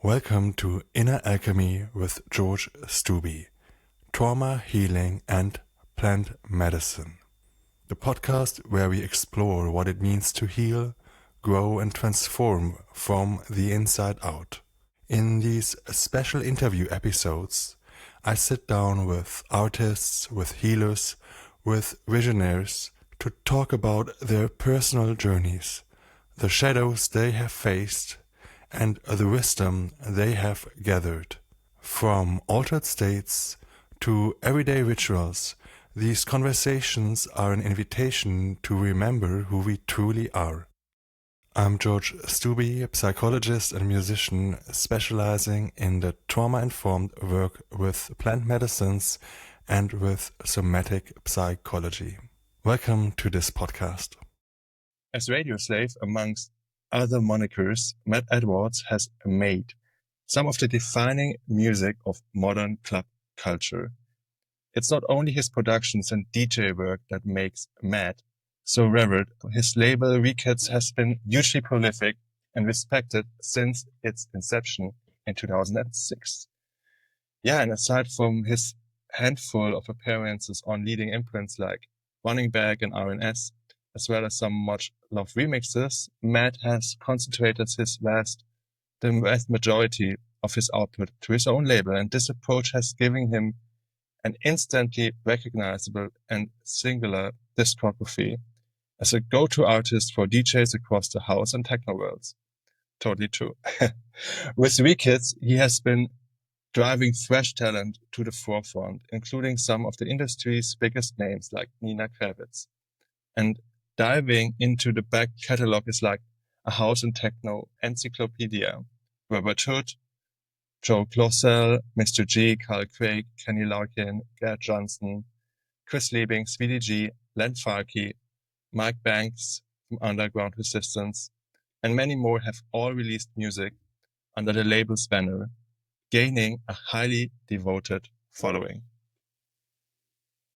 Welcome to Inner Alchemy with George Stuby, Trauma, Healing and Plant Medicine, the podcast where we explore what it means to heal, grow and transform from the inside out. In these special interview episodes, I sit down with artists, with healers, with visionaries to talk about their personal journeys, the shadows they have faced, and the wisdom they have gathered. From altered states to everyday rituals, these conversations are an invitation to remember who we truly are. I'm George Stuby, a psychologist and musician specializing in the trauma-informed work with plant medicines and with somatic psychology. Welcome to this podcast. As radio slave, amongst other monikers, Matt Edwards has made some of the defining music of modern club culture. It's not only his productions and DJ work that makes Matt so revered. His label Records has been hugely prolific and respected since its inception in 2006. And aside from his handful of appearances on leading imprints like Running Back and R&S, as well as some much-loved remixes, Matt has concentrated the vast majority of his output to his own label, and this approach has given him an instantly recognizable and singular discography as a go-to artist for DJs across the house and techno worlds. Totally true. With Rekids, he has been driving fresh talent to the forefront, including some of the industry's biggest names like Nina Kravitz. And diving into the back catalog is like a house and techno encyclopedia. Robert Hood, Joe Glossell, Mr. G, Carl Craig, Kenny Larkin, Gerd Johnson, Chris Liebing, Speedy G, Len Farkey, Mike Banks from Underground Resistance, and many more have all released music under the label's banner, gaining a highly devoted following.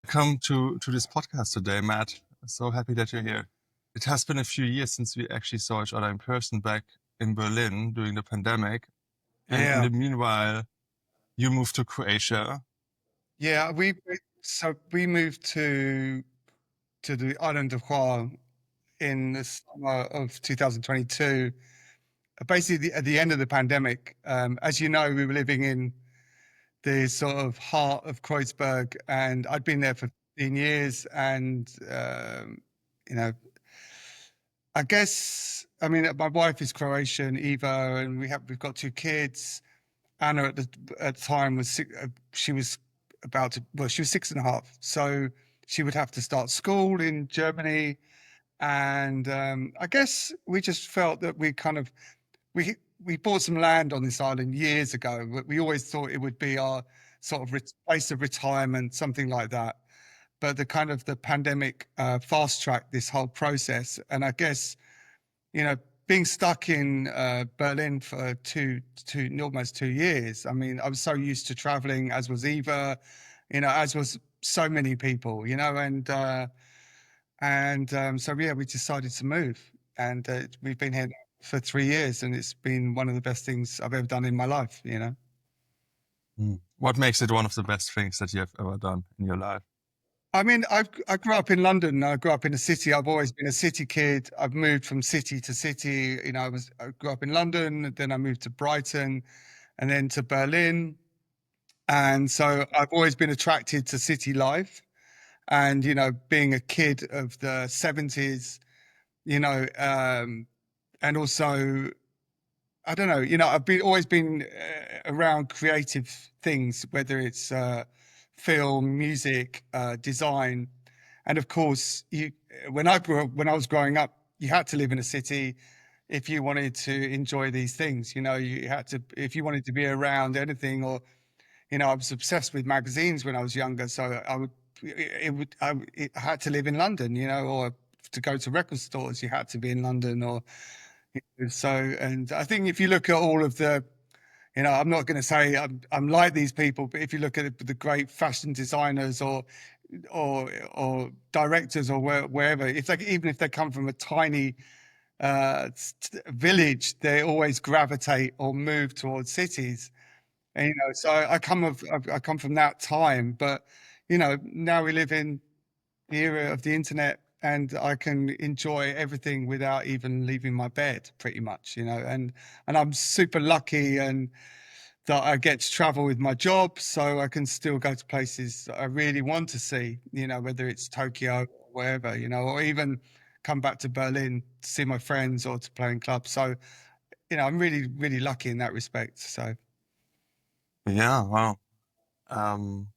Welcome to this podcast today, Matt. So happy that you're here. It has been a few years since we actually saw each other in person back in Berlin during the pandemic. And in the meanwhile, you moved to Croatia. Yeah, we moved to the island of Hvar in the summer of 2022. Basically, at the end of the pandemic, as you know, we were living in the sort of heart of Kreuzberg, and I'd been there for 15 years. And I guess, my wife is Croatian, Eva, and we've got two kids. Anna at the time was she was 6.5, so she would have to start school in Germany, and I guess we just felt that we bought some land on this island years ago. We always thought it would be our sort of place of retirement, something like that. But the pandemic fast tracked this whole process, and I guess being stuck in Berlin for almost 2 years. I mean, I was so used to traveling, as was Eva, as was so many people, so we decided to move, and we've been here for 3 years, and it's been one of the best things I've ever done in my life. What makes it one of the best things that you have ever done in your life? I mean, I grew up in London. I grew up in a city. I've always been a city kid. I've moved from city to city. I grew up in London, then I moved to Brighton, and then to Berlin. And so I've always been attracted to city life. And, being a kid of the 70s, and also, I don't know, I've always been around creative things, whether it's film, music, design. And of course, when I was growing up, you had to live in a city if you wanted to enjoy these things. You had to, if you wanted to be around anything, or, I was obsessed with magazines when I was younger. So I had to live in London, or to go to record stores, you had to be in London, or so. And I think if you look at all of the, I'm not going to say I'm like these people, but if you look at the great fashion designers or directors or wherever, even if they come from a tiny village, they always gravitate or move towards cities. And, so I come from that time, but now we live in the era of the internet, and I can enjoy everything without even leaving my bed, pretty much, and I'm super lucky and that I get to travel with my job, so I can still go to places that I really want to see, whether it's Tokyo or wherever, or even come back to Berlin to see my friends or to play in clubs. So, I'm really, really lucky in that respect. So, Yeah, wow. Um,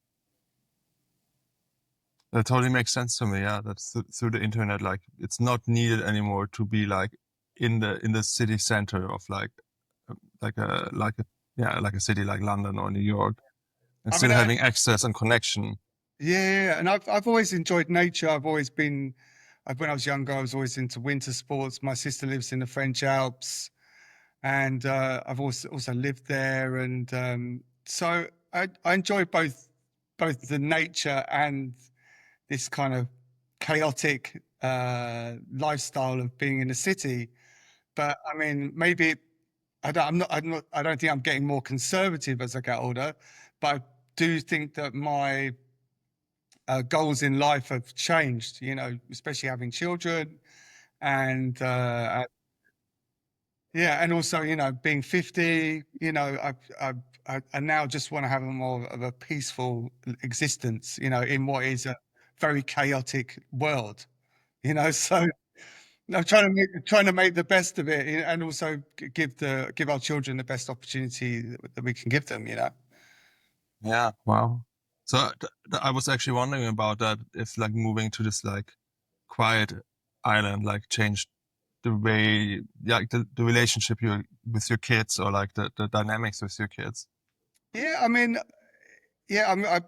that totally makes sense to me. Yeah, that's through the internet. Like, it's not needed anymore to be like in the city center of like a yeah, like a city like London or New York, and I mean, still having access and connection. yeah, and I've always enjoyed nature. I've always been, when I was younger, I was always into winter sports. My sister lives in the French Alps, and I've also lived there, and so I enjoy both the nature and this kind of chaotic lifestyle of being in a city. But I mean, maybe I don't think I'm getting more conservative as I get older, but I do think that my goals in life have changed, especially having children and yeah, and also, being 50, I now just want to have a more of a peaceful existence, in what is a very chaotic world, so I'm trying to make the best of it, and also give our children the best opportunity that we can give them, Yeah, wow. So I was actually wondering about that, if like moving to this like quiet island like changed the way, like the relationship you with your kids, or like the dynamics with your kids. Yeah, I mean, yeah,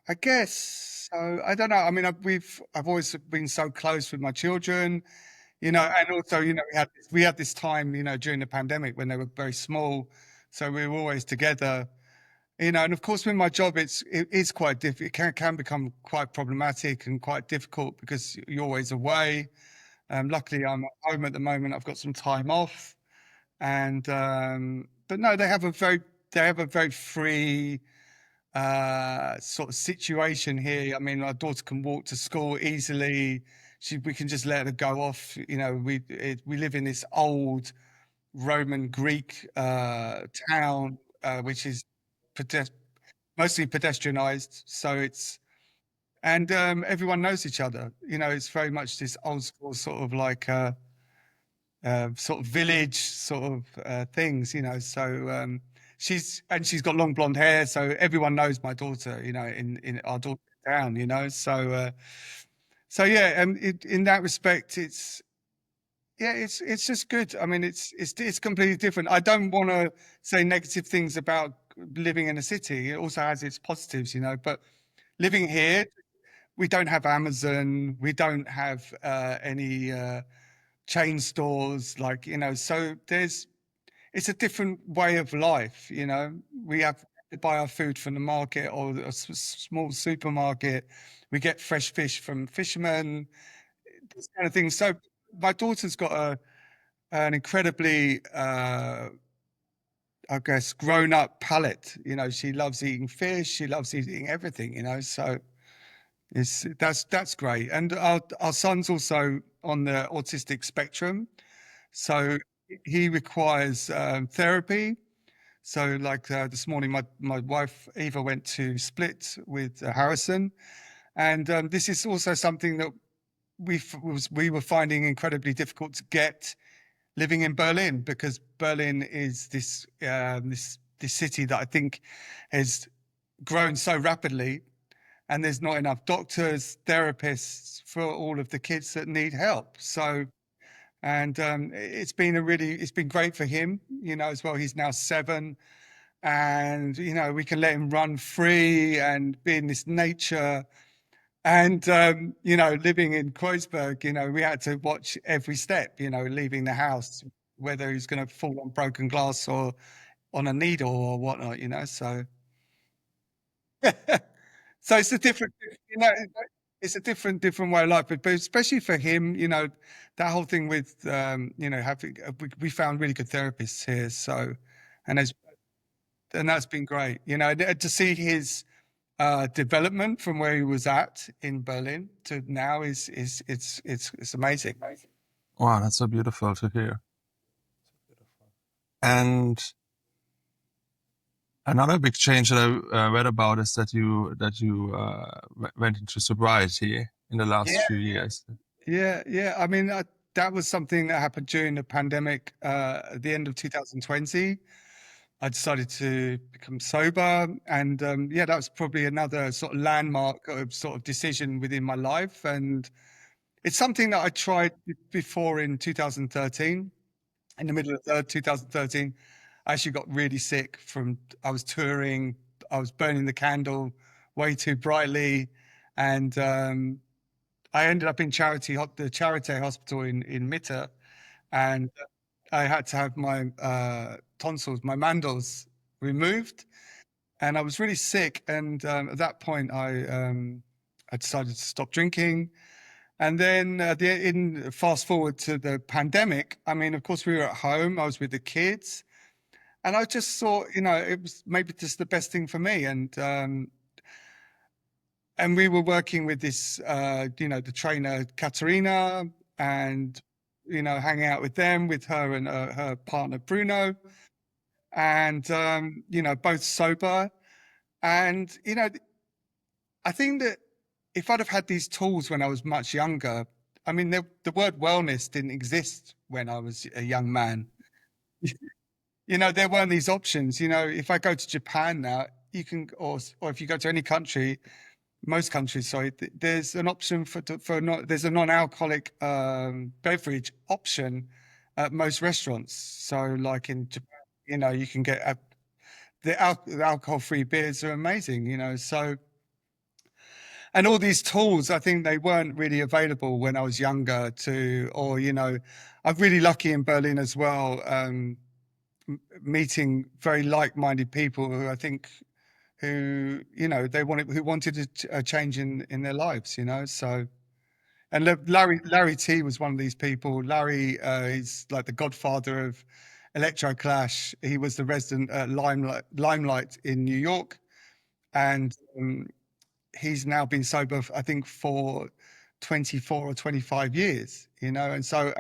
I guess so. I don't know. I mean, I've always been so close with my children, and also, we had this time, during the pandemic when they were very small, so we were always together, and of course, with my job, it is quite difficult. It can become quite problematic and quite difficult because you're always away. Luckily, I'm at home at the moment. I've got some time off, and but no, they have a very free sort of situation here. I mean, our daughter can walk to school easily. We can just let her go off. We live in this old Roman Greek town, which is pedes- mostly pedestrianized. So and everyone knows each other. It's very much this old school sort of like sort of village sort of things. So she's got long blonde hair, so everyone knows my daughter. In our daughter town. So yeah, in that respect, it's just good. I mean, it's completely different. I don't want to say negative things about living in a city. It also has its positives, but living here, we don't have Amazon, we don't have any chain stores, like, so it's a different way of life. We have to buy our food from the market or a small supermarket. We get fresh fish from fishermen, this kind of thing. So my daughter's got an incredibly I guess grown up palate. She loves eating fish, she loves eating everything, so that's great. And our son's also on the autistic spectrum, so he requires therapy. So like this morning, my wife Eva went to Split with Harrison, and this is also something that we were finding incredibly difficult to get living in Berlin, because Berlin is this city that I think has grown so rapidly, and there's not enough doctors, therapists for all of the kids that need help. So, and it's been great for him, as well. He's now 7, and we can let him run free and be in this nature. And living in Kreuzberg, we had to watch every step, leaving the house, whether he's going to fall on broken glass or on a needle or whatnot, so so it's a different, you know it's a different way of life, but especially for him, that whole thing with, having, we found really good therapists here. So, and as, and that's been great, to see his, development from where he was at in Berlin to now it's amazing. Wow, that's so beautiful to hear. And another big change that I read about is that you went into sobriety in the last Yeah, few years. yeah. I mean, that was something that happened during the pandemic, at the end of 2020. I decided to become sober, and yeah, that was probably another sort of landmark of sort of decision within my life. And it's something that I tried before in 2013. In the middle of 2013, I actually got really sick from, I was touring, I was burning the candle way too brightly, and I ended up in the Charité hospital in Mitte, and I had to have my tonsils, my mandals removed, and I was really sick. And at that point, I decided to stop drinking. And then fast forward to the pandemic. I mean, of course, we were at home. I was with the kids, and I just thought, it was maybe just the best thing for me. And we were working with this, the trainer Katerina, and hanging out with them, with her and her partner Bruno, and both sober. And I think that if I'd have had these tools when I was much younger, I mean, the word wellness didn't exist when I was a young man. There weren't these options. If I go to Japan now, you can, or if you go to any country, most countries, sorry, there's an option for not, there's a non-alcoholic beverage option at most restaurants. So, like in Japan, you can get the alcohol-free beers are amazing. So. And all these tools, I think they weren't really available when I was younger I'm really lucky in Berlin as well, meeting very like-minded people who I think who wanted a change in their lives, so. And Larry T was one of these people. Larry, he's like the godfather of Electro Clash. He was the resident at Limelight in New York, and he's now been sober, I think, for 24 or 25 years, and so,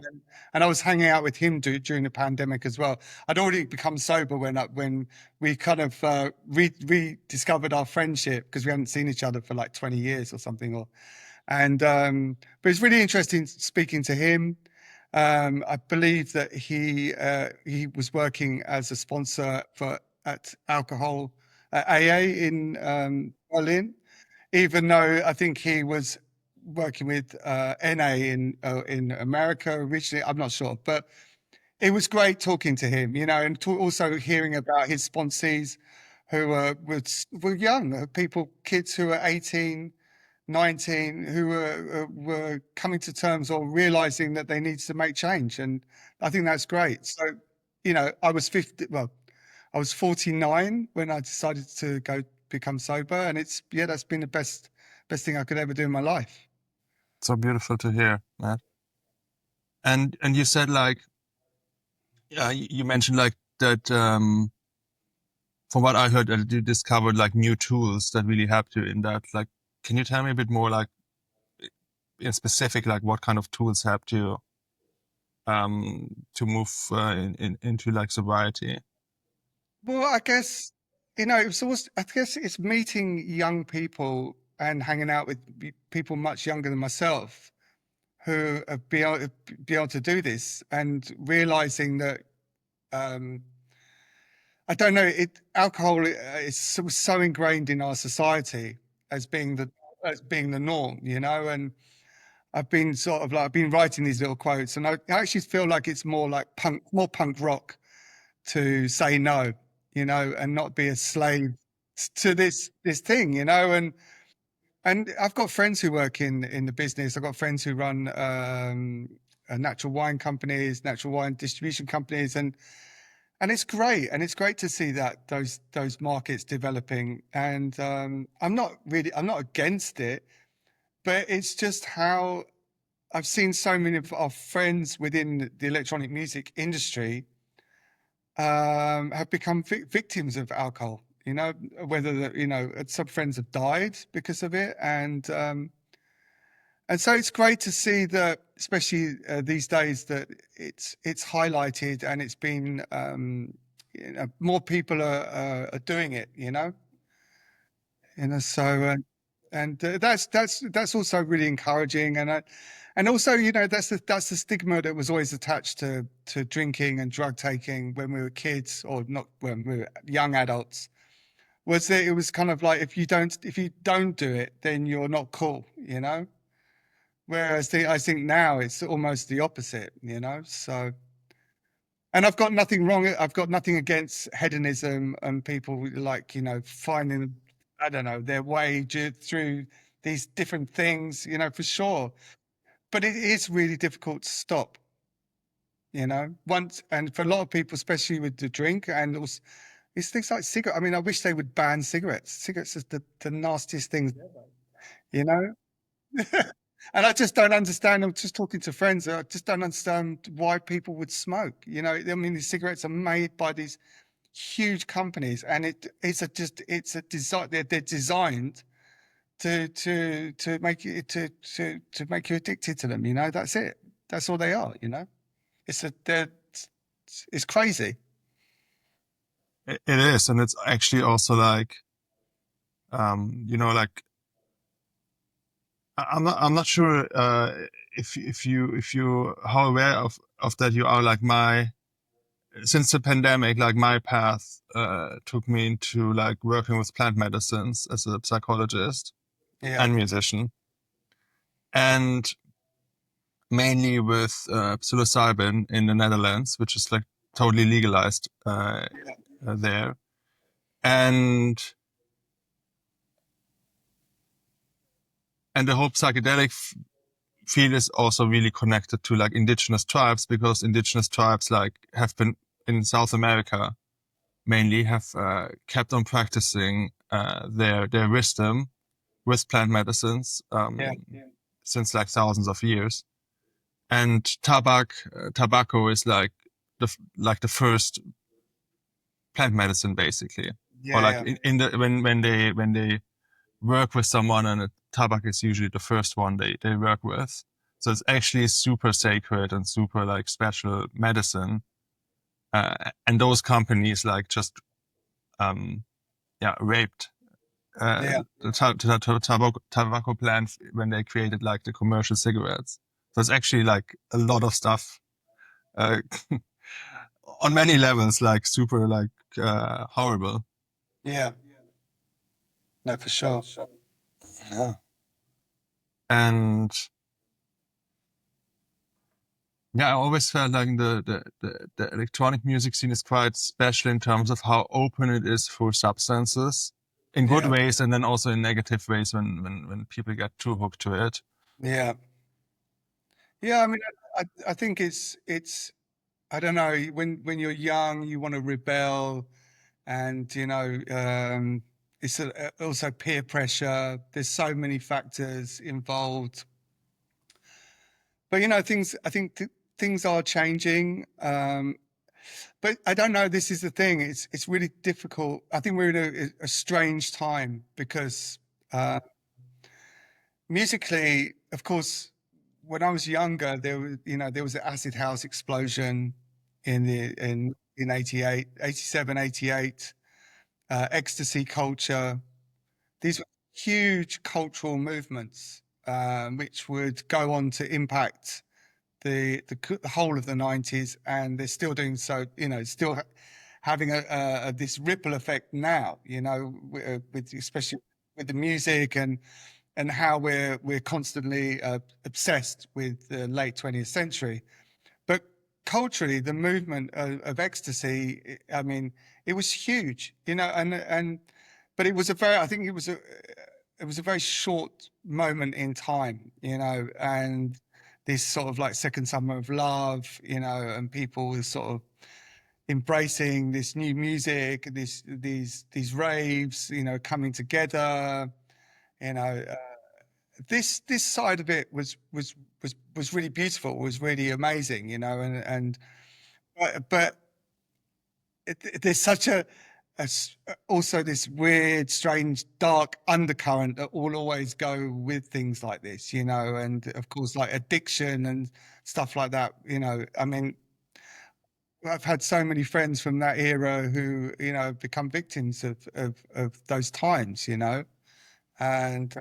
and I was hanging out with him during the pandemic as well. I'd already become sober when we kind of rediscovered our friendship, because we hadn't seen each other for like 20 years or something. But it's really interesting speaking to him. I believe that he was working as a sponsor at alcohol AA in Berlin, even though I think he was working with NA in America originally. I'm not sure, but it was great talking to him, and also hearing about his sponsees who were young kids who were 18, 19, who were coming to terms or realizing that they needed to make change. And I think that's great. So, I was 50, well, I was 49 when I decided to go become sober, and that's been the best thing I could ever do in my life. So beautiful to hear, Matt. And you said like, you mentioned like that. From what I heard, that you discovered like new tools that really helped you in that. Like, can you tell me a bit more, like in specific, like what kind of tools helped you to move into like sobriety? Well, I guess, I guess it's meeting young people and hanging out with people much younger than myself who have be able to do this, and realizing that, I don't know, alcohol is so ingrained in our society as being the norm, and I've been I've been writing these little quotes, and I actually feel like it's more like more punk rock to say no, and not be a slave to this thing, and I've got friends who work in the business. I've got friends who run natural wine companies, natural wine distribution companies, and it's great, to see that those markets developing. And I'm not against it, but it's just how I've seen so many of our friends within the electronic music industry have become victims of alcohol. You know, whether some friends have died because of it, and so it's great to see that, especially these days, that it's highlighted and it's been more people are doing it. So that's also really encouraging, and also that's the stigma that was always attached to drinking and drug taking when we were kids, or not when we were young adults. Was that it was kind of like if you don't do it, then you're not cool. Whereas I think now it's almost the opposite. So. And I've got nothing against hedonism and people like, finding, I don't know, their way through these different things, for sure. But it is really difficult to stop, and for a lot of people, especially with the drink and also, it's things like cigarettes. I mean, I wish they would ban cigarettes. Cigarettes is the nastiest things ever, you know? And I just don't understand. I'm just talking to friends. I just don't understand why people would smoke. I mean, these cigarettes are made by these huge companies, and it's a design. They're designed to make you to make you addicted to them. That's it. That's all they are. It's crazy. It is, and it's actually also like, like I'm not sure if you how aware of that you are. Like since the pandemic, like my path took me into like working with plant medicines as a psychologist Yeah, and musician, and mainly with psilocybin in the Netherlands, which is like totally legalized yeah, there. And the whole psychedelic field is also really connected to like indigenous tribes, because indigenous tribes like have been in South America mainly have kept on practicing their wisdom with plant medicines yeah, since like thousands of years. And tobacco is like the first plant medicine basically, or yeah, like yeah, in the when they work with someone, and tobacco is usually the first one they work with. So it's actually super sacred and super like special medicine. And those companies like just raped yeah, the tobacco plant when they created like the commercial cigarettes. So it's actually like a lot of stuff uh, on many levels, like super like horrible. yeah. No, for sure. Yeah. And yeah, I always felt like the electronic music scene is quite special in terms of how open it is for substances in good Yeah, ways, and then also in negative ways when people get too hooked to it. yeah, yeah. I mean, I think it's I don't know, when you're young, you want to rebel, and it's also peer pressure. There's so many factors involved, but things. I think things are changing. But I don't know. This is the thing. It's really difficult. I think we're in a strange time because musically, of course, when I was younger, there was an acid house explosion in 88, 87, 88, ecstasy culture. These were huge cultural movements, which would go on to impact the whole of the 90s, and they're still doing so. Still having this ripple effect now. With especially with the music and how we're constantly obsessed with the late 20th century. But culturally, the movement of ecstasy, I mean, it was huge, and but I think it was a very short moment in time, and this sort of like second summer of love, and people were sort of embracing this new music, these raves, coming together, you know, uh, this side of it was really beautiful, was really amazing, you know, and but there's such also this weird, strange, dark undercurrent that will always go with things like this, you know, and of course, like addiction and stuff like that, you know. I mean, I've had so many friends from that era who, you know, become victims of those times, you know, and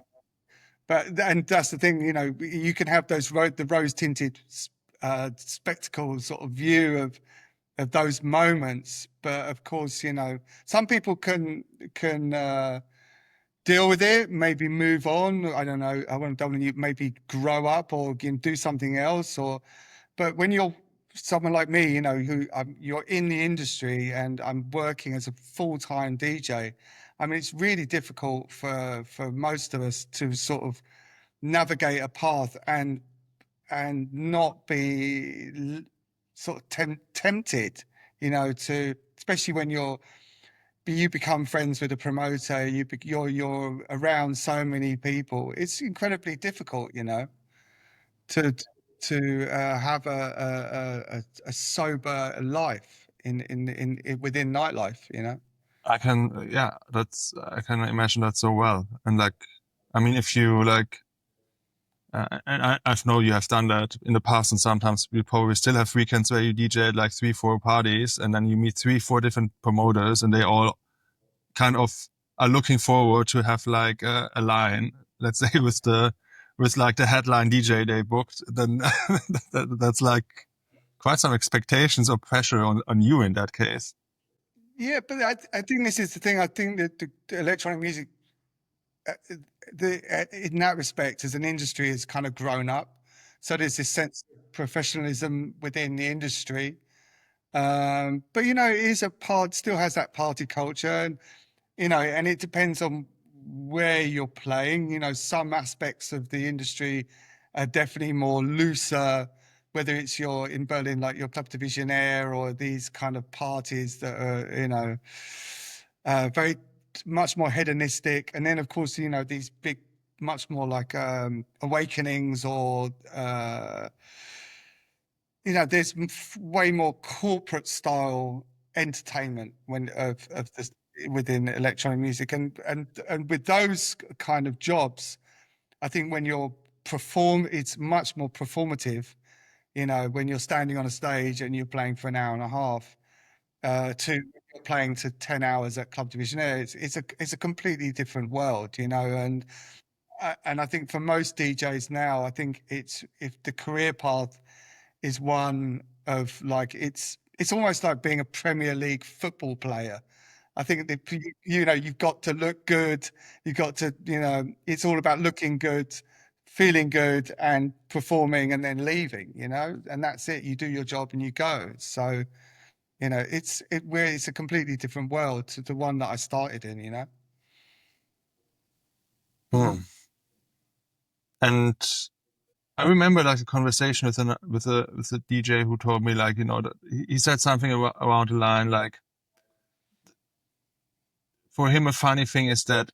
and that's the thing, you know, you can have the rose tinted spectacle sort of view of those moments, but of course, you know, some people can deal with it, maybe move on. I don't know. Don't want you maybe grow up or do something else, but when you're someone like me, you know, who you're in the industry and I'm working as a full-time DJ, I mean, it's really difficult for most of us to sort of navigate a path and not be sort of tempted, you know, to, especially when you become friends with a promoter, you're around so many people. It's incredibly difficult, you know, to have a sober life in within nightlife, you know. I can imagine that so well. And like, I mean, if you like, and I know you have done that in the past, and sometimes you probably still have weekends where you DJ at like 3-4 parties, and then you meet 3-4 different promoters, and they all kind of are looking forward to have like a line, let's say with like the headline DJ they booked. Then that's like quite some expectations or pressure on you in that case. Yeah, but I think this is the thing. I think that the electronic music, in that respect, as an industry, has kind of grown up. So there's this sense of professionalism within the industry. But you know, it is still has that party culture, and you know, and it depends on where you're playing. You know, some aspects of the industry are definitely more looser, whether it's you're in Berlin, like your Club Divisionaire, or these kind of parties that are, you know, very much more hedonistic. And then, of course, you know, these big, much more like awakenings, or you know, there's way more corporate style entertainment of this within electronic music, and with those kind of jobs, I think when you're it's much more performative. You know, when you're standing on a stage and you're playing for an hour and a half, to playing to 10 hours at Club Divisionaire, it's a completely different world, you know, and I think for most DJs now, I think if the career path is one of like, it's almost like being a Premier League football player. I think that, you know, you've got to look good. You've got to, you know, it's all about looking good, feeling good, and performing, and then leaving, you know, and that's it. You do your job and you go. So, you know, it's a completely different world to the one that I started in, you know. Hmm. And I remember like a conversation with a DJ who told me, like, you know, that he said something around the line like, for him a funny thing is that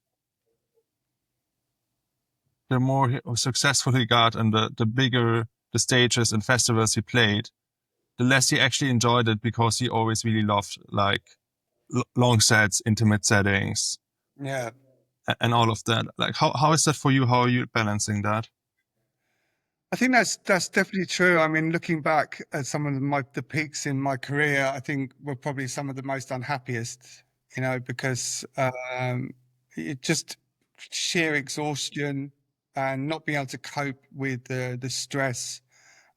the more successful he got and the bigger the stages and festivals he played, the less he actually enjoyed it, because he always really loved like long sets, intimate settings, Yeah. and all of that. Like, how is that for you? How are you balancing that? I think that's definitely true. I mean, looking back at some of the peaks in my career, I think were probably some of the most unhappiest, you know, because it just sheer exhaustion and not being able to cope with the stress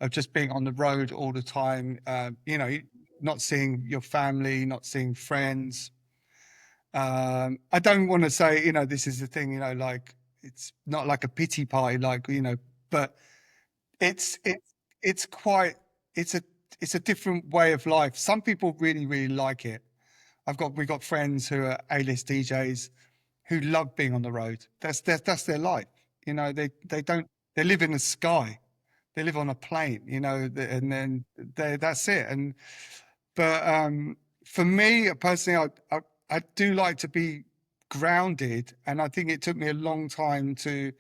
of just being on the road all the time. You know, not seeing your family, not seeing friends. I don't want to say, you know, this is the thing, you know, like it's not like a pity party, like, you know, but it's it's quite it's a it's a different way of life. Some people really, really like it. We've got friends who are A-list DJs who love being on the road. That's their life. You know, they don't they live in the sky. They live on a plane, you know, and then that's it. But for me personally, I do like to be grounded, and I think it took me a long time to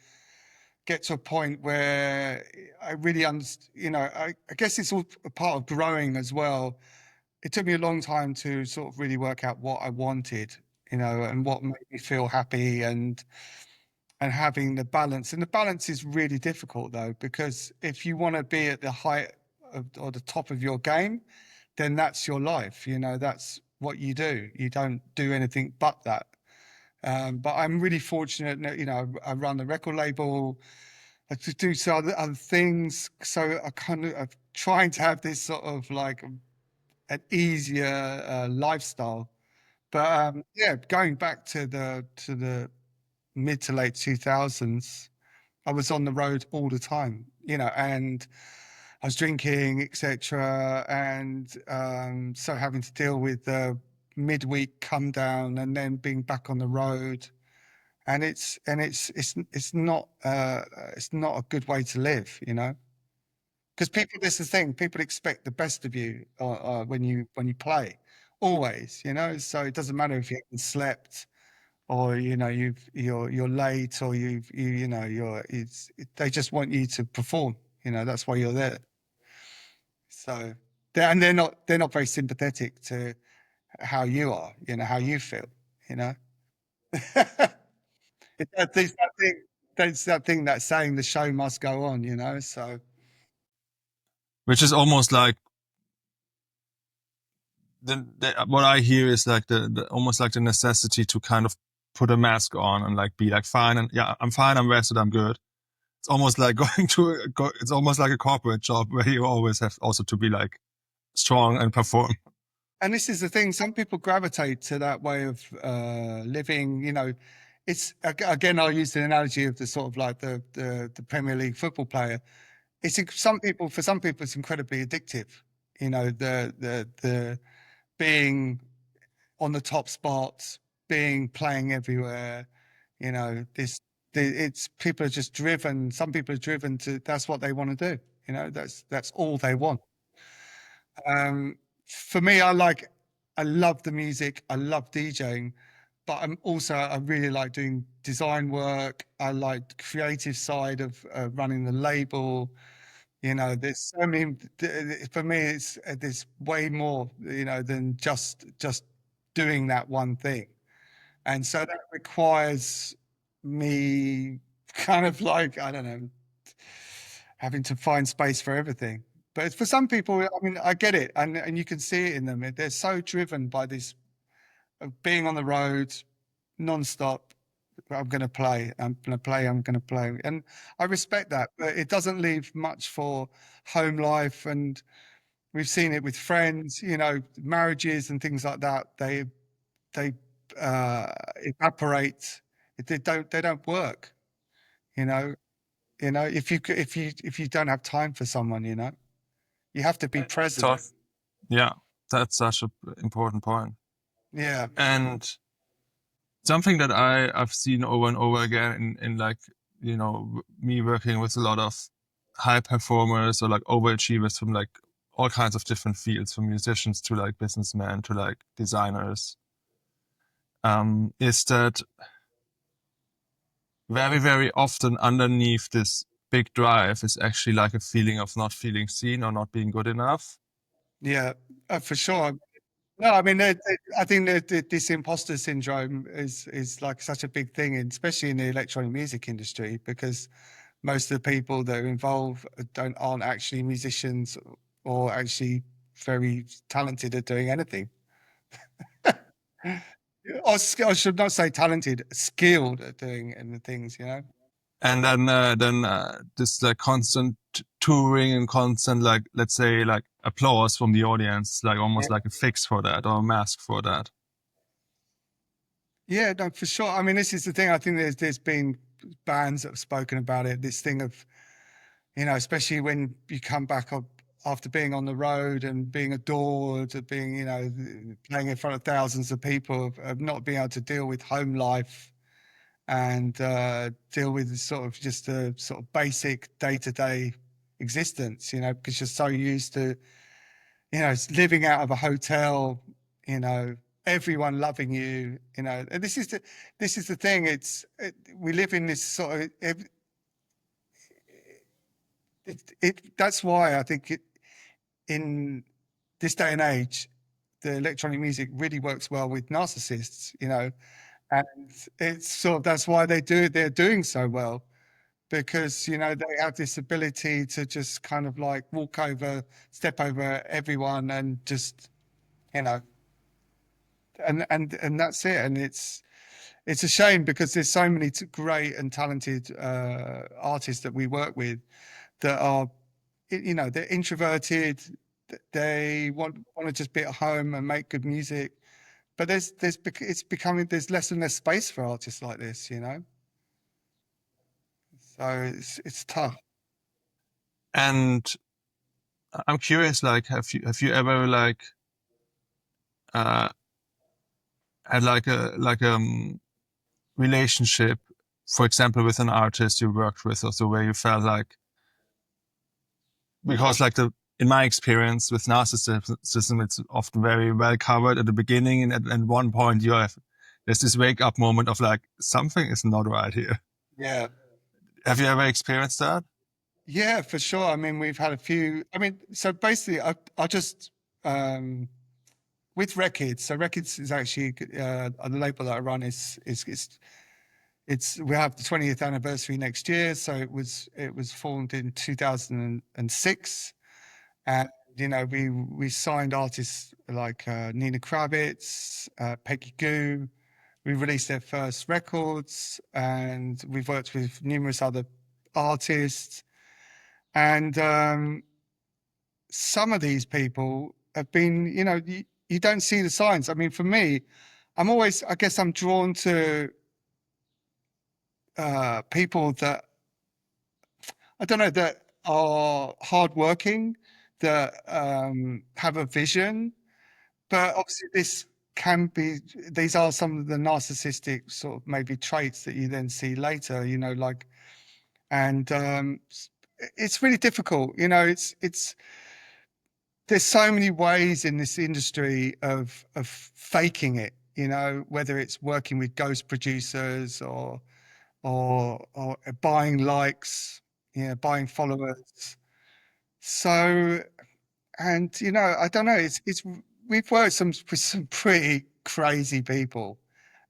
get to a point where I really I guess it's all a part of growing as well. It took me a long time to sort of really work out what I wanted, and what made me feel happy, and having the balance. And the balance is really difficult though, because if you want to be at the height or the top of your game, then that's your life. That's what you do. You don't do anything but that. But I'm really fortunate that, I run the record label, I just do some other things. So I kind of, I'm trying to have this sort of like an easier lifestyle. But yeah, going back to the mid to late 2000s, I was on the road all the time, and I was drinking, etc. And so having to deal with the midweek come down and then being back on the road. And it's not a good way to live, because people, this is the thing, people expect the best of you when you play, always, so it doesn't matter if you haven't slept, or you're late, or they just want you to perform. That's why you're there. So they're not very sympathetic to how you are, how you feel. There's that thing. There's that thing that's saying the show must go on. So Which is almost like what I hear is like the almost like the necessity to kind of put a mask on and like be like fine, and yeah, I'm fine, I'm rested, I'm good. It's almost like it's almost like a corporate job where you always have also to be like strong and perform. And this is the thing, some people gravitate to that way of living. It's, again, I'll use the analogy of the sort of like the Premier League football player. For some people it's incredibly addictive. The being on the top spots, playing everywhere. It's people are just driven. Some people are driven to, that's what they want to do. That's all they want. For me, I love the music. I love DJing, but I really like doing design work. I like the creative side of running the label. There's so many, for me, there's way more, than just doing that one thing. And so that requires me kind of like, I don't know, having to find space for everything. But for some people, I mean, I get it, and you can see it in them. They're so driven by this of being on the road nonstop. I'm going to play. I'm going to play. I'm going to play, and I respect that. But it doesn't leave much for home life, and we've seen it with friends. Marriages and things like that. They evaporate. They don't work. You know. If you don't have time for someone, you have to be present. So, yeah, that's such an important point. Yeah. And something that I've seen over and over again in like, me working with a lot of high performers or like overachievers from like all kinds of different fields, from musicians to like businessmen to like designers, is that very, very often underneath this big drive is actually like a feeling of not feeling seen or not being good enough. Yeah, for sure. No, I mean, I think that this imposter syndrome is like such a big thing, especially in the electronic music industry, because most of the people that are involved aren't actually musicians or actually very talented at doing anything. Or I should not say talented, skilled at doing any things, And then this like constant touring and constant like, let's say, like applause from the audience, like almost like a fix for that or a mask for that. Yeah, no, for sure. I mean, this is the thing. I think there's been bands that have spoken about it. This thing of, especially when you come back up after being on the road and being adored, of being, playing in front of thousands of people, of not being able to deal with home life and deal with sort of just a sort of basic day-to-day existence, because you're so used to, living out of a hotel, everyone loving you, and this is the thing. We live in this sort of That's why I think in this day and age, the electronic music really works well with narcissists, and it's sort of that's why they're doing so well, because they have this ability to just kind of like step over everyone and just you know and that's it. And it's a shame because there's so many great and talented artists that we work with that are they're introverted. They want to just be at home and make good music, but there's less and less space for artists like this, so it's tough. And I'm curious, like, have you ever like uh had like a relationship, for example, with an artist you worked with, also where you felt like, because like in my experience with narcissism, it's often very well covered at the beginning, and at one point there's this wake up moment of like something is not right here. Yeah. Have you ever experienced that? Yeah, for sure. I mean, we've had a few. I mean, so basically, I just with Records. So Records is actually the label that I run it's we have the 20th anniversary next year. So it was formed in 2006, and we signed artists like Nina Kravitz, Peggy Gou. We released their first records, and we've worked with numerous other artists. And some of these people have been, you don't see the signs. I mean, for me, I guess I'm drawn to people that, I don't know, that are hardworking, that have a vision. But obviously these are some of the narcissistic sort of maybe traits that you then see later, and it's really difficult. There's so many ways in this industry of faking it, whether it's working with ghost producers or buying likes, buying followers. So, and I don't know, we've worked with some pretty crazy people,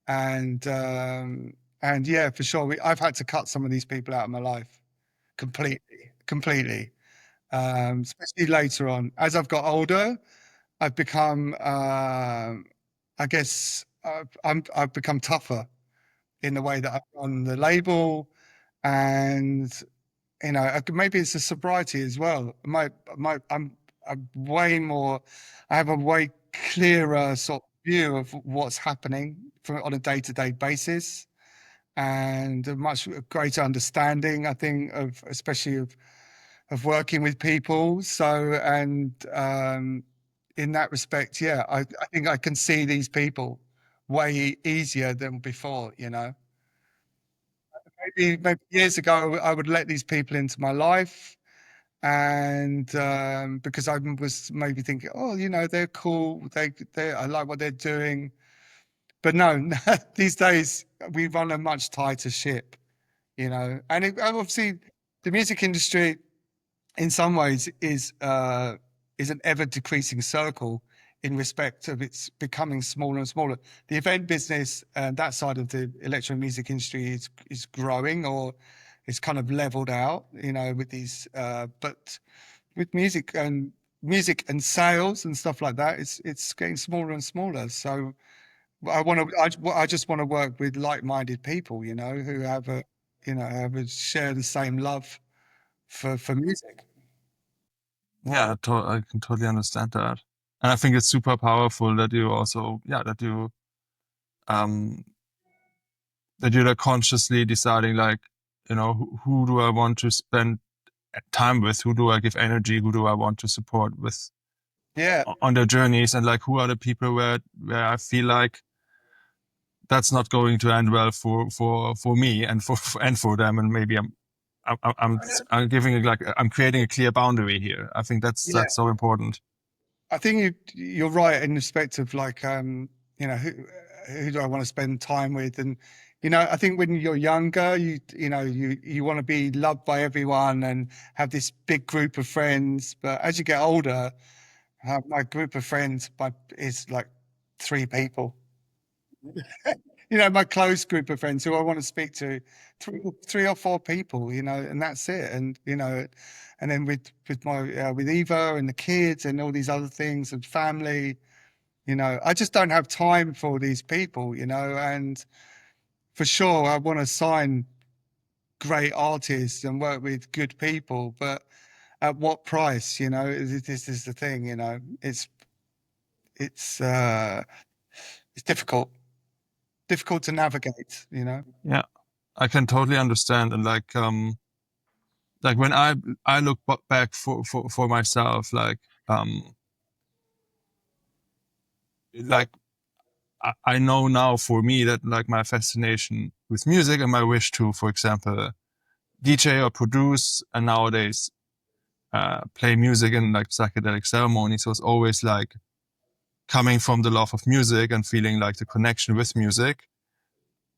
and yeah, for sure, I've had to cut some of these people out of my life completely. Especially later on. As I've got older, I've become, I guess, I've become tougher in the way that I run the label, and maybe it's a sobriety as well. I'm way more. I have a way clearer sort of view of what's happening on a day-to-day basis, and a much greater understanding, I think, of especially of working with people. So, and in that respect, yeah, I think I can see these people way easier than before, Maybe years ago, I would let these people into my life, and because I was maybe thinking, oh, they're cool, I like what they're doing. But no, these days we run a much tighter ship, and obviously the music industry in some ways is an ever decreasing circle in respect of its becoming smaller and smaller. The event business and that side of the electronic music industry is growing, or it's kind of leveled out, with these but with music and sales and stuff like that, it's getting smaller and smaller. So I just want to work with like-minded people, who share the same love for music. Yeah, I can totally understand that. And I think it's super powerful that you also, um, that you're like consciously deciding like, who do I want to spend time with? Who do I give energy? Who do I want to support with on their journeys? And like, who are the people where I feel like that's not going to end well for me and for them. And maybe I'm I'm creating a clear boundary here. I think that's so important. I think you're right in respect of like who do I want to spend time with? And, I think when you're younger, you want to be loved by everyone and have this big group of friends. But as you get older, my group of friends is like 3 people. My close group of friends who I want to speak to, 3 or 4 people, and that's it. And and then with my with Eva and the kids and all these other things and family, I just don't have time for these people, and for sure I want to sign great artists and work with good people, but at what price? This is the thing. It's difficult to navigate. Yeah, I can totally understand. And like when I look back for myself, like I know now for me that like my fascination with music and my wish to, for example, DJ or produce and nowadays play music in like psychedelic ceremonies was always like coming from the love of music and feeling like the connection with music.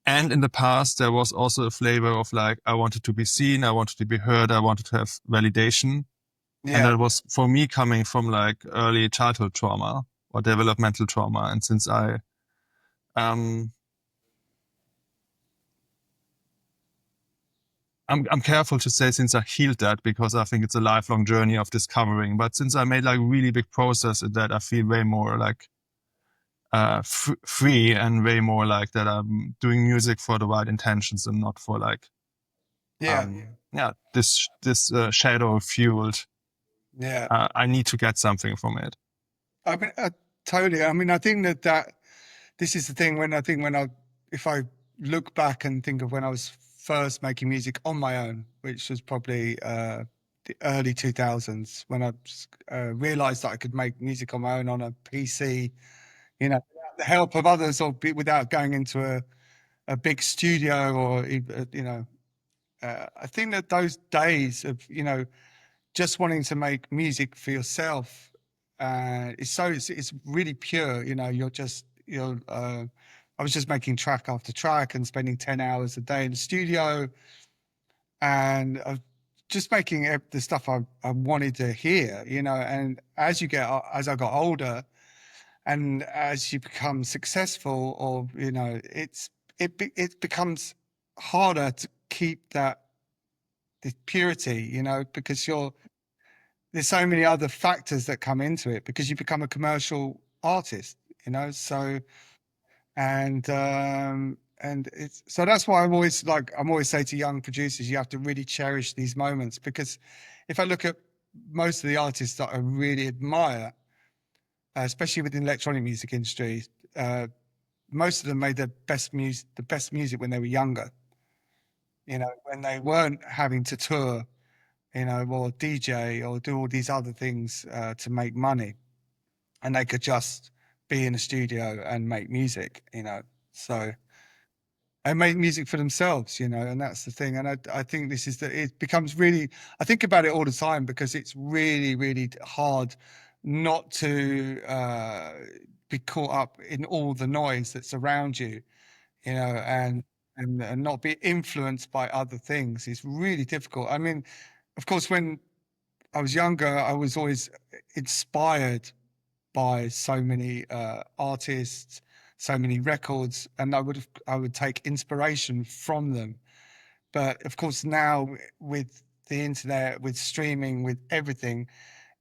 And in the past, there was also a flavor of like, I wanted to be seen, I wanted to be heard, I wanted to have validation. And Yeah. that was for me coming from like early childhood trauma or developmental trauma. And since I'm careful to say since I healed that because I think it's a lifelong journey of discovering. But since I made like really big process in that, I feel way more like free and way more like that I'm doing music for the right intentions and not for like Yeah. this shadow fueled. Yeah. I need to get something from it. I mean, totally. I mean, I think that this is the thing if I look back and think of when I was first making music on my own, which was probably the early 2000s, when I realized that I could make music on my own on a PC, without the help of others or without going into a big studio or, I think that those days of, just wanting to make music for yourself, it's really pure. I was just making track after track and spending 10 hours a day in the studio and just making the stuff I wanted to hear, and as I got older and as you become successful, or, it becomes harder to keep the purity, because there's so many other factors that come into it because you become a commercial artist, so, and it's, so that's why I'm always say to young producers, you have to really cherish these moments, because if I look at most of the artists that I really admire, especially within the electronic music industry, most of them made the best music when they were younger, when they weren't having to tour, or DJ or do all these other things to make money, and they could just be in a studio and make music, so, and make music for themselves, and that's the thing. And I think it becomes really, I think about it all the time because it's really, really hard not to be caught up in all the noise that's around you, and not be influenced by other things. It's really difficult. I mean, of course, when I was younger, I was always inspired by so many artists, so many records, and I would take inspiration from them. But of course, now with the internet, with streaming, with everything,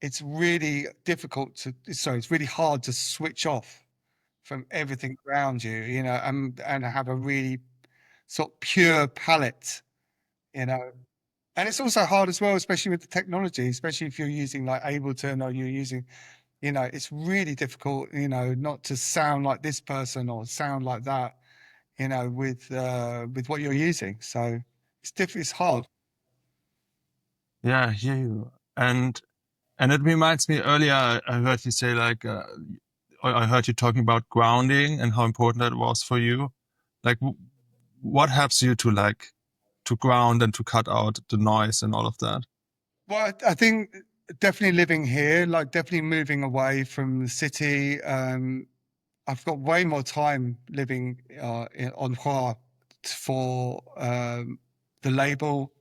it's really it's really hard to switch off from everything around you, and have a really sort of pure palette, you know. And it's also hard as well, especially with the technology, especially if you're using like Ableton or you're using, it's really difficult, not to sound like this person or sound like that, with what you're using. So it's hard. Yeah, I hear you. And it reminds me earlier, I heard you say like, I heard you talking about grounding and how important that was for you. Like, what helps you to ground and to cut out the noise and all of that? Well, I think definitely living here, like definitely moving away from the city. I've got way more time living on Hua for the label,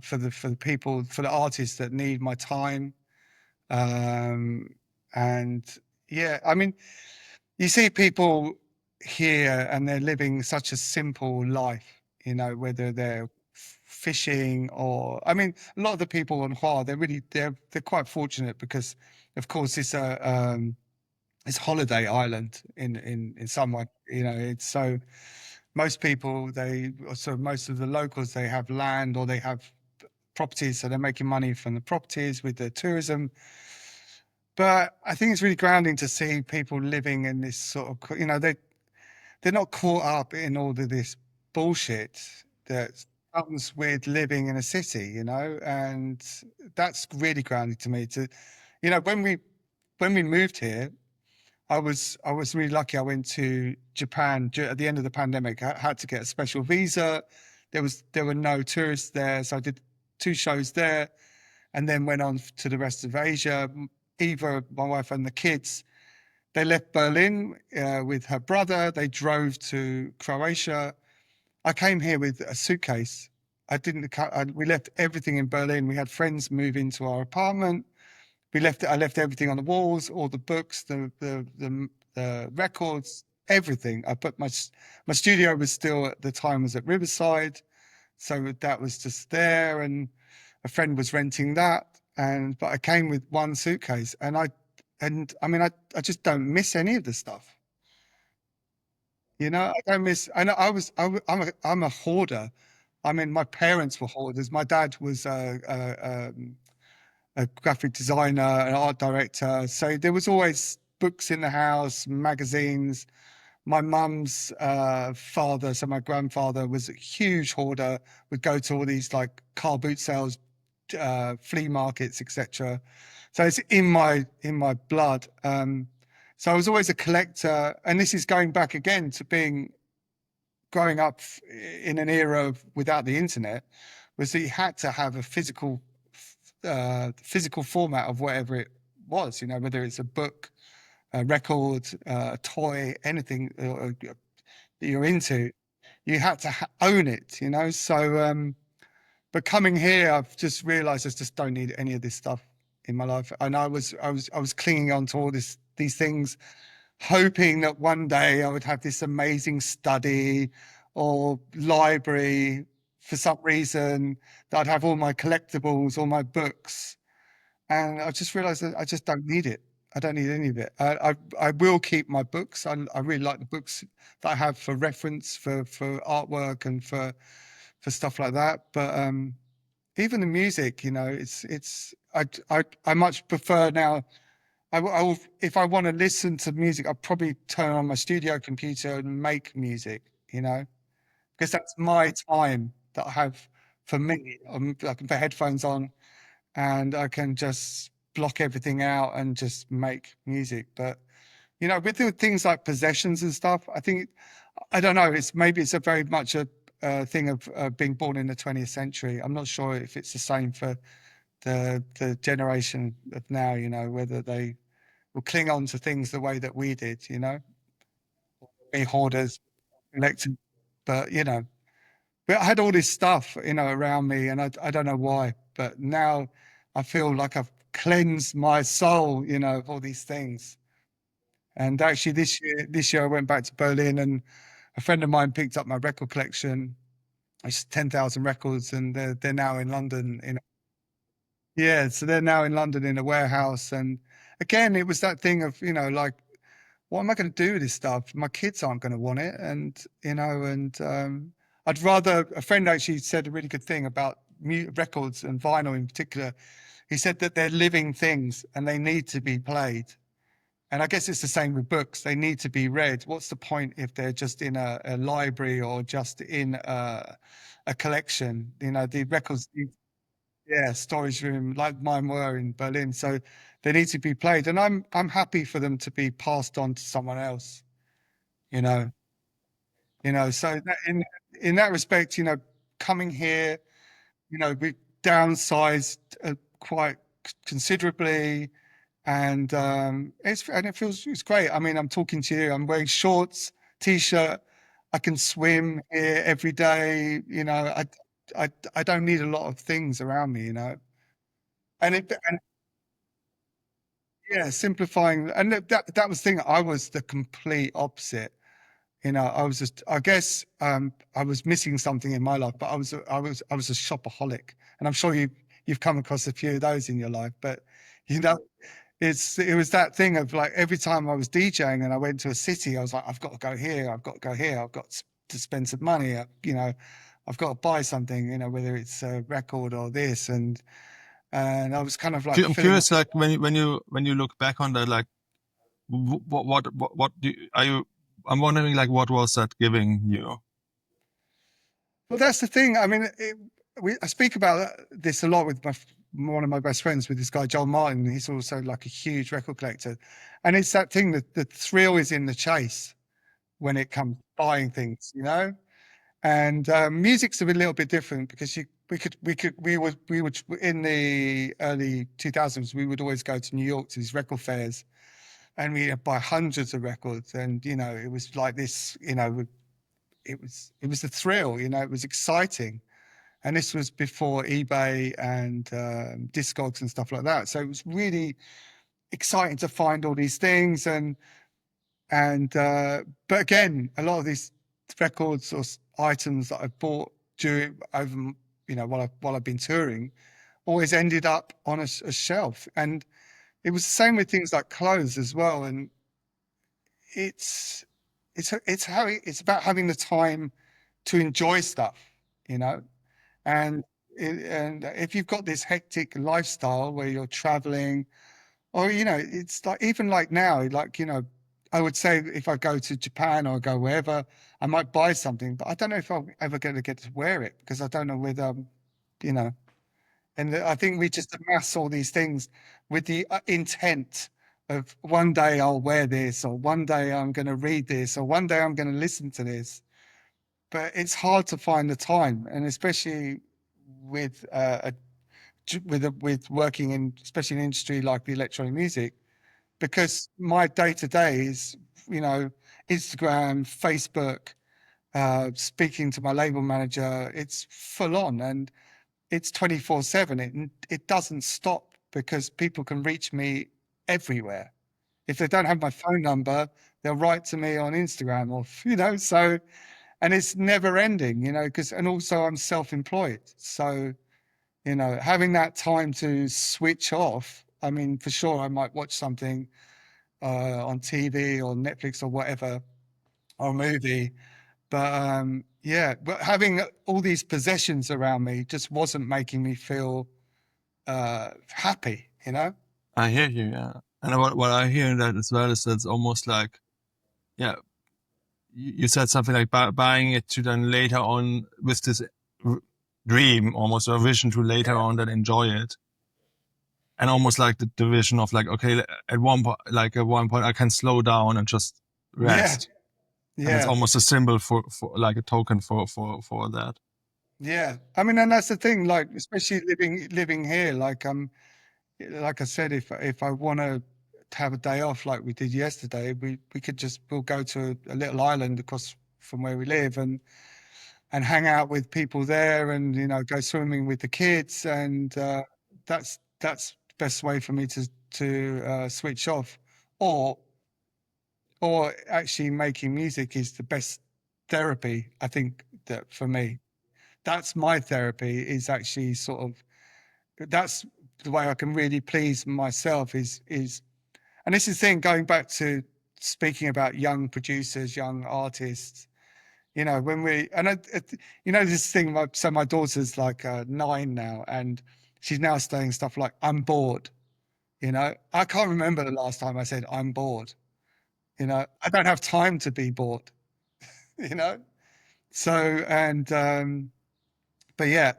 for the people, for the artists that need my time. And yeah, I mean, you see people here and they're living such a simple life, you know, whether they're fishing or, I mean, a lot of the people on Hua, they're quite fortunate because, of course, it's holiday island in some way, you know. It's so most people most of the locals, they have land or they have properties, so they're making money from the properties with the tourism. But I think it's really grounding to see people living in this sort of, you know, they're not caught up in all of this bullshit that comes with living in a city, you know. And that's really grounding to me. To, you know, when we moved here, I was really lucky. I went to Japan at the end of the pandemic. I had to get a special visa. There were no tourists there, so I did 2 shows there, and then went on to the rest of Asia. Eva, my wife, and the kids, they left Berlin with her brother. They drove to Croatia. I came here with a suitcase. We left everything in Berlin. We had friends move into our apartment. I left everything on the walls, all the books, the records, everything. I put my studio was still at the time was at Riverside, so that was just there, and a friend was renting that. But I came with 1 suitcase, and I mean, I just don't miss any of the stuff. You know, I don't miss. I know I'm a hoarder. I mean, my parents were hoarders. My dad was a graphic designer, an art director. So there was always books in the house, magazines. My mum's father, so my grandfather, was a huge hoarder, would go to all these like car boot sales, flea markets, etc. So it's in my blood. So I was always a collector, and this is going back again to growing up in an era without the internet, was that you had to have a physical format of whatever it was, you know, whether it's a book, a record, a toy, anything that you're into, you had to own it, you know. So, but coming here, I've just realised I just don't need any of this stuff in my life, and I was clinging on to all these things, hoping that one day I would have this amazing study or library for some reason, that I'd have all my collectibles, all my books. And I just realized that I just don't need it. I don't need any of it. I will keep my books. I really like the books that I have for reference, for artwork and for stuff like that. But even the music, you know, I much prefer now. If I want to listen to music, I'll probably turn on my studio computer and make music, you know, because that's my time that I have for me. I can put headphones on and I can just block everything out and just make music. But, you know, with the things like possessions and stuff, I don't know, it's a very much a thing of being born in the 20th century. I'm not sure if it's the same for the generation of now, you know, whether they will cling on to things the way that we did, you know, be hoarders, collecting. But, you know, but I had all this stuff, you know, around me, and I don't know why, but now I feel like I've cleansed my soul, you know, of all these things. And actually this year I went back to Berlin, and a friend of mine picked up my record collection. It's 10,000 records, and they're now in London. Yeah, so they're now in London in a warehouse. And again, it was that thing of, you know, like, what am I going to do with this stuff? My kids aren't going to want it. And, you know, I'd rather, a friend actually said a really good thing about records and vinyl in particular. He said that they're living things and they need to be played. And I guess it's the same with books. They need to be read. What's the point if they're just in a library or just in a collection? You know, the records, storage room like mine were in Berlin. So they need to be played. And I'm happy for them to be passed on to someone else, you know. So in that respect, you know, coming here, you know, we downsized quite considerably. and it's great. I mean, I'm talking to you. I'm wearing shorts, t-shirt. I can swim here every day. You know, I don't need a lot of things around me. You know, and yeah, simplifying. And that was the thing. I was the complete opposite. You know, I guess, I was missing something in my life, but I was a shopaholic, and I'm sure you've come across a few of those in your life. But you know, it was that thing of like every time I was DJing and I went to a city, I was like, I've got to go here, I've got to go here, I've got to spend some money, you know, I've got to buy something, you know, whether it's a record or this, and I was kind of like I'm filling up. curious, like when you look back on that, like what are you? I'm wondering, like, what was that giving you? Well, that's the thing. I mean, I speak about this a lot with one of my best friends, with this guy John Martin. He's also like a huge record collector, and it's that thing that the thrill is in the chase when it comes to buying things, you know. And music's a little bit different because we would in the early 2000s we would always go to New York to these record fairs, and we'd buy hundreds of records, and you know it was like this, you know, it was a thrill, you know, it was exciting. And this was before eBay and Discogs and stuff like that. So it was really exciting to find all these things, but again, a lot of these records or items that I bought during over, you know, while I've been touring, always ended up on a shelf. And it was the same with things like clothes as well. And it's it's about having the time to enjoy stuff, you know. And and if you've got this hectic lifestyle where you're traveling, or you know, it's like even like now, like you know, I would say if I go to Japan or go wherever, I might buy something, but I don't know if I'm ever going to get to wear it because I don't know whether, you know. And I think we just amass all these things with the intent of one day I'll wear this, or one day I'm going to read this, or one day I'm going to listen to this. But it's hard to find the time, and especially with with working in, especially in an industry like the electronic music, because my day to day is, you know, Instagram, Facebook, speaking to my label manager. It's full on, and it's 24/7. It doesn't stop because people can reach me everywhere. If they don't have my phone number, they'll write to me on Instagram, or you know. So, and it's never ending, you know, because, and also I'm self-employed, so you know, having that time to switch off. I mean, for sure, I might watch something on TV or Netflix or whatever, or a movie. But yeah, but having all these possessions around me just wasn't making me feel happy, you know? I hear you, yeah. And what I hear in that as well is that it's almost like, yeah, you said something like buying it to then later on with this dream, almost a vision to later on then enjoy it. And almost like the vision of like, okay, at one point I can slow down and just Yeah, rest. And it's yeah, almost a symbol for like a token for that. yeah. I mean, and that's the thing, like, especially living here, like I said, if I want to have a day off like we did yesterday, we could just, we'll go to a little island across from where we live, and hang out with people there, and you know, go swimming with the kids, and that's the best way for me to switch off. or or actually making music is the best therapy, I think, that for me. That's my therapy, is actually sort of, that's the way I can really please myself, is and this is the thing, going back to speaking about young producers, young artists, you know, when we, and you know, this thing, so my daughter's like 9 now, and she's now saying stuff like, I'm bored. You know, I can't remember the last time I said I'm bored. You know, I don't have time to be bored, you know? So, and, but yeah,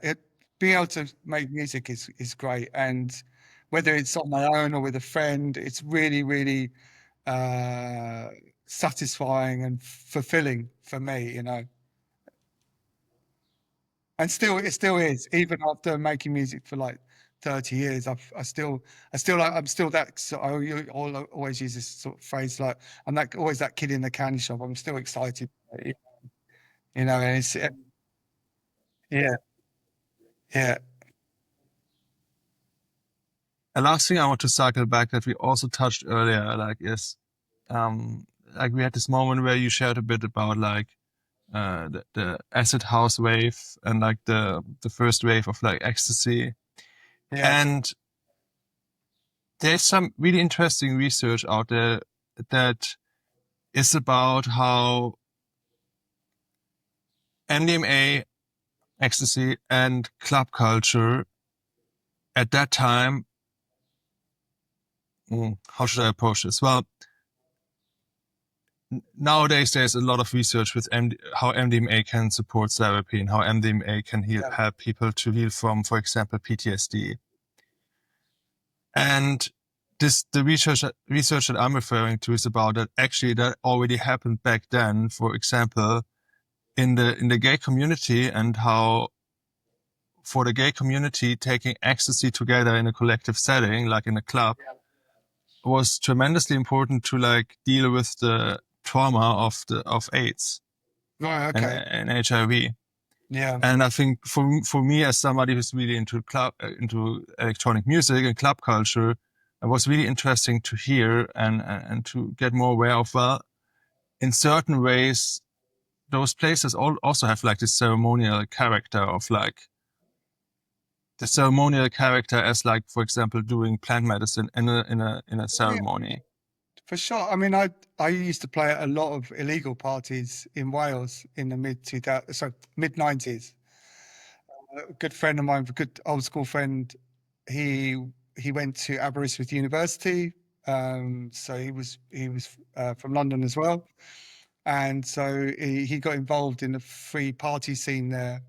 being able to make music is great. And whether it's on my own or with a friend, it's really, really uh, satisfying and fulfilling for me, you know? And still, it still is, even after making music for like 30 years, I'm still that. So I always use this sort of phrase, like I'm always that kid in the candy shop. I'm still excited, you know. And it's yeah, yeah, The last thing I want to cycle back that we also touched earlier, like, is like we had this moment where you shared a bit about like the acid house wave and like the first wave of like ecstasy. yeah. And there's some really interesting research out there that is about how MDMA, ecstasy, and club culture at that time, how should I approach this? Well, nowadays there's a lot of research with how MDMA can support therapy and how MDMA can help people to heal from, for example, PTSD. And the research that I'm referring to is about that actually that already happened back then, for example, in the gay community, and how for the gay community taking ecstasy together in a collective setting, like in a club, was tremendously important to like deal with the trauma of AIDS Right. Okay. and HIV. Yeah. And I think for me, as somebody who's really into into electronic music and club culture, it was really interesting to hear and to get more aware of, well, in certain ways, those places also have like this ceremonial character of like the ceremonial character as like, for example, doing plant medicine in a ceremony. For sure. I mean, I used to play at a lot of illegal parties in Wales in the mid 90s. A good friend of mine, a good old school friend, he went to Aberystwyth University. So he was from London as well, and so he got involved in the free party scene there.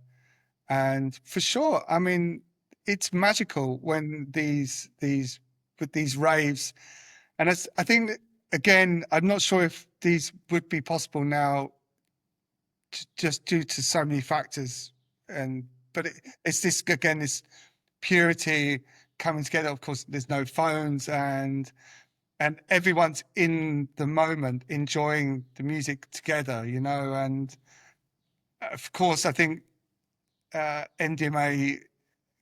And for sure, I mean, it's magical when these with these raves, and I think that, again, I'm not sure if these would be possible now, just due to so many factors. But it's this again, this purity coming together. Of course, there's no phones, and everyone's in the moment, enjoying the music together, you know. And of course, I think NDMA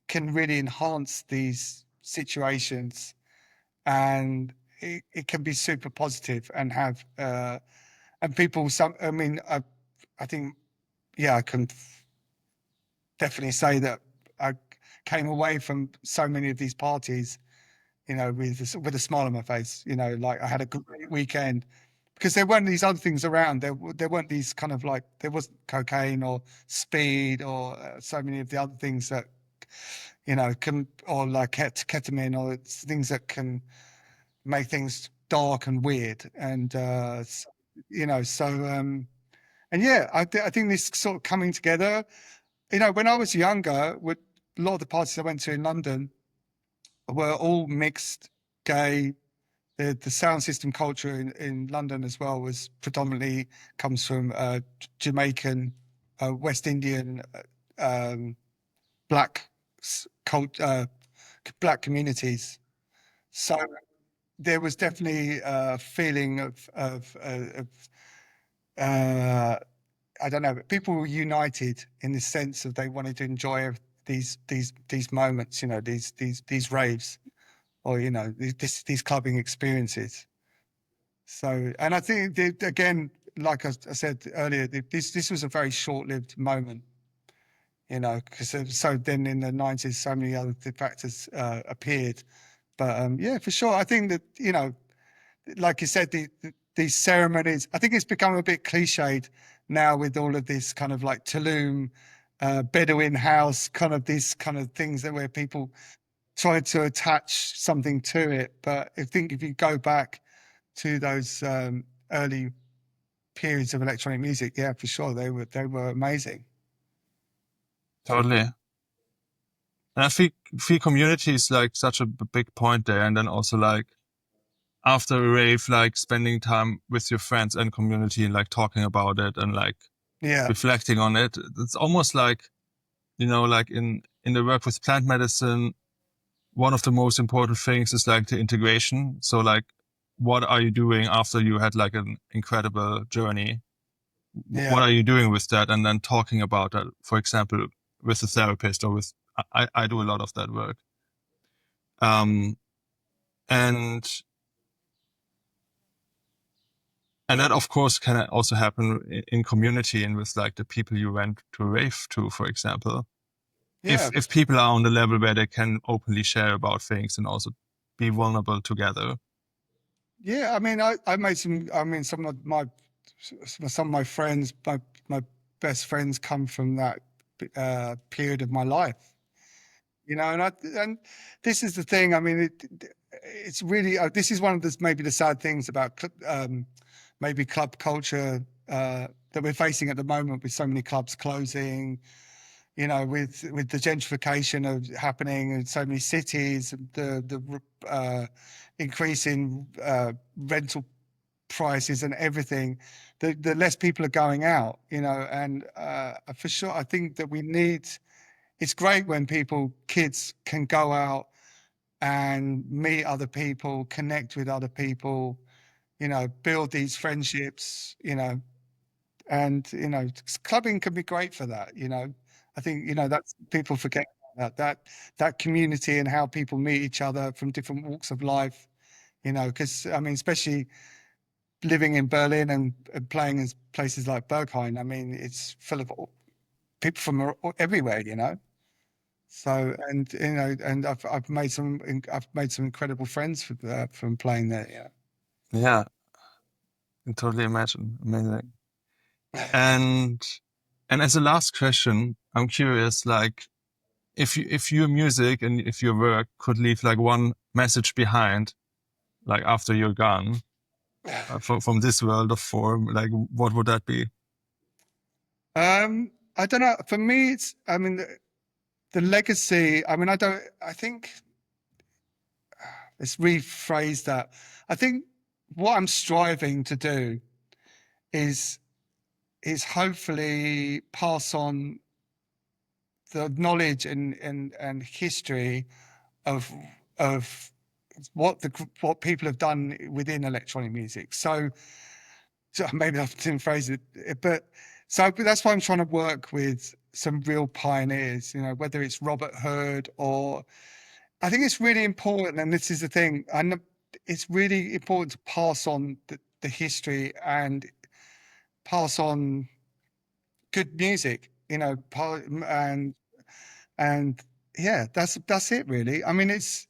can really enhance these situations, and it can be super positive and have and people. I mean, I think, yeah, I can definitely say that I came away from so many of these parties, you know, with a smile on my face. You know, like I had a good weekend, because there weren't these other things around. There weren't these kind of like, there wasn't cocaine or speed or so many of the other things that, you know, can, or like ketamine, or it's things that can make things dark and weird. And you know, so and yeah, I think this sort of coming together. You know, when I was younger, with a lot of the parties I went to in London were all mixed, gay. The sound system culture in London as well was predominantly comes from Jamaican, West Indian, black black communities. So there was definitely a feeling of I don't know, but people were united in the sense of they wanted to enjoy these moments, you know, these raves, or, you know, these clubbing experiences. So, and I think again, like I said earlier, this was a very short-lived moment, you know, because so then in the 90s, so many other factors appeared. But yeah, for sure, I think that, you know, like you said, these ceremonies, I think it's become a bit cliched now with all of this kind of like Tulum, Bedouin house, kind of these kind of things that where people try to attach something to it. But I think if you go back to those early periods of electronic music, yeah, for sure, they were amazing. Totally. And I think community is like such a big point there. And then also like after a rave, like spending time with your friends and community and like talking about it and like Yeah, reflecting on it. It's almost like, you know, like in the work with plant medicine, one of the most important things is like the integration. So like, what are you doing after you had like an incredible journey? Yeah. What are you doing with that? And then talking about that, for example, with a therapist or with, I do a lot of that work. And that of course can also happen in community and with like the people you went to a rave to, for example. Yeah. If people are on the level where they can openly share about things and also be vulnerable together. Yeah, I mean, I made some. I mean, some of my friends, my best friends, come from that period of my life. You know, and this is the thing. I mean, it's really this is one of the maybe the sad things about maybe club culture that we're facing at the moment, with so many clubs closing. You know, with the gentrification of happening in so many cities, the increase in rental prices and everything, the less people are going out. You know, and for sure, I think that we need. It's great when kids can go out and meet other people, connect with other people. You know, build these friendships. You know, and clubbing can be great for that. You know, I think that's people forget about that community and how people meet each other from different walks of life. You know, because I mean, especially living in Berlin and playing in places like Berghain. I mean, it's full of people from everywhere. You know, so and I've made some incredible friends from playing there. Yeah. Yeah, I can totally imagine. Amazing. And as a last question, I'm curious, like, if your music and if your work could leave like one message behind, like after you're gone, from this world of form, like what would that be? I don't know. For me, it's. I mean, the legacy. I mean, I think. Let's rephrase that. I think what I'm striving to do is hopefully pass on the knowledge and history of of what people have done within electronic music. So maybe I didn't phrase it, but that's why I'm trying to work with some real pioneers. You know, whether it's Robert Hurd or I think it's really important, and this is the thing, and it's really important to pass on the history and pass on good music. You know, and yeah, that's it really. I mean, that's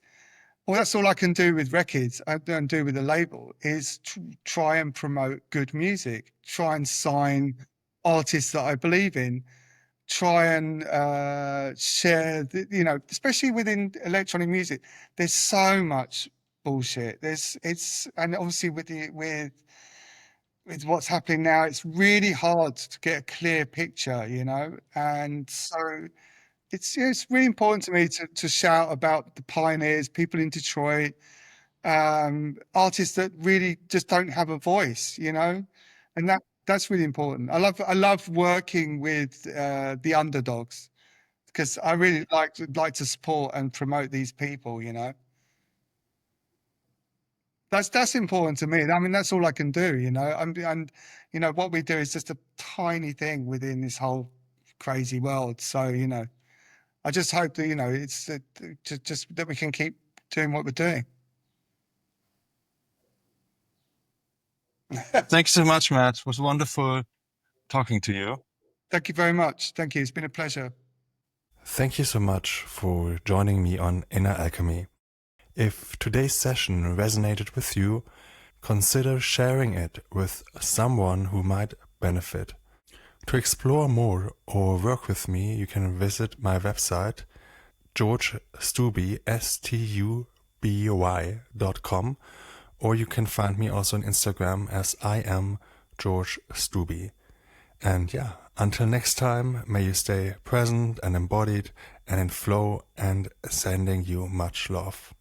all I can do with records. I don't do with a label is try and promote good music, try and sign artists that I believe in, try and share. Especially within electronic music, there's so much bullshit. And obviously with what's happening now, it's really hard to get a clear picture. And so it's really important to me to shout about the pioneers, people in Detroit, artists that really just don't have a voice, and that's really important. I love working with the underdogs because I really like to support and promote these people. That's important to me. I mean, that's all I can do. And what we do is just a tiny thing within this whole crazy world. So I just hope that it's just that we can keep doing what we're doing. Thanks so much, Matt. It was wonderful talking to you. Thank you very much. Thank you. It's been a pleasure. Thank you so much for joining me on Inner Alchemy. If today's session resonated with you, consider sharing it with someone who might benefit. To explore more or work with me, you can visit my website, Stuby, Stuby.com, or you can find me also on Instagram as I am George Stuby. And yeah, until next time, may you stay present and embodied and in flow, and sending you much love.